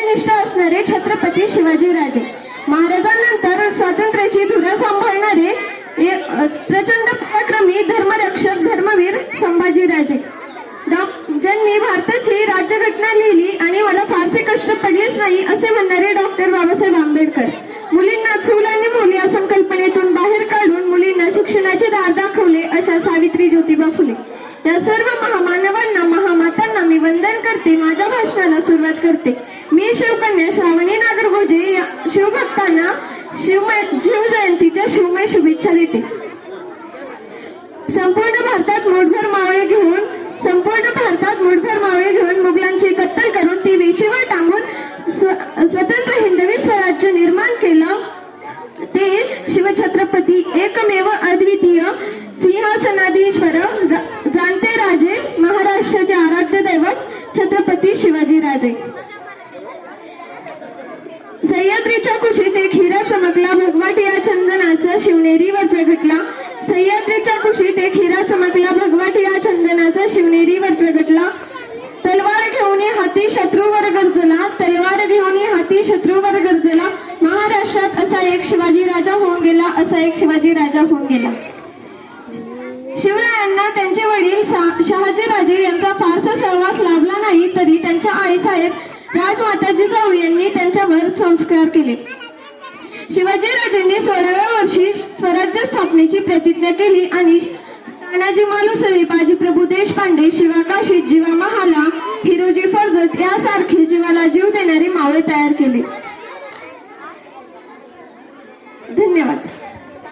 निष्ठा असणारे छत्रपती शिवाजीराजे, महाराजांनंतर स्वातंत्र्याची धुरा सांभाळणारे प्रचंड पराक्रमी धर्मरक्षक धर्मवीर संभाजीराजे, ज्यांनी भारताची राज्यघटना लिहिली आणि मला फारसे कष्ट पडलेच नाही असे म्हणणारे डॉक्टर बाबासाहेब आंबेडकर, मुलींना चूल आणि मूल या संकल्पनेतून बाहेर काढून मुलींना शिक्षणाचे दार दाखवले अशा सावित्री ज्योतिबा फुले, या सर्व महामानवांना महामातांना मी वंदन करते. माझ्या भाषणाला सुरुवात करते. मी शिवकन्या श्रावणी नागरगोजे या शिवभक्तांना शिवजयंतीच्या शिवमय शुभेच्छा देते. संपूर्ण भारतात मुठभर मावळे घेऊन मुघलांची कत्तल करून ती वेशीवर टांगून स्वतंत्र हिंदवी स्वराज्य निर्माण केलं ते शिवछत्रपती एकमेव अद्वितीय सिंहासनाधीश्वर जाणते राजे, महाराष्ट्राचे आराध्य दैवत छत्रपती शिवाजीराजे. सह्याद्रीच्या कुशीत एक हिरा चमकला, भगवाट या चंदनाचा शिवनेरीवर प्रगटला. सह्याद्रीच्या कुशीत एक हिरा चमकला, भगवाट या चंदनाचा शिवनेरीवर प्रगटला. तलवार घेऊन हाती शत्रूवर गरजला, तलवार घेऊन हाती शत्रूवर गरजला. महाराष्ट्रात असा एक शिवाजी राजा होऊन गेला, असा एक शिवाजी राजा होऊन गेला. शिवरायांना त्यांचे वडील शहाजीराजे यांचा फारसा सहवास लाभला नाही, तरी त्यांच्या आईसाहेब राजमाता जिजाऊ यांनी त्यांच्यावर संस्कार केले. शिवाजीराजेंनी 16व्या वर्षी स्वराज्य स्थापनेची प्रतिज्ञा केली आणि तानाजी मालुसरे, बाजीप्रभू देशपांडे, शिवा काशीद, जीवा महाला, हिरोजी फर्जत यासारखे जीवाला जीव देणारे मावळे तयार केले. धन्यवाद.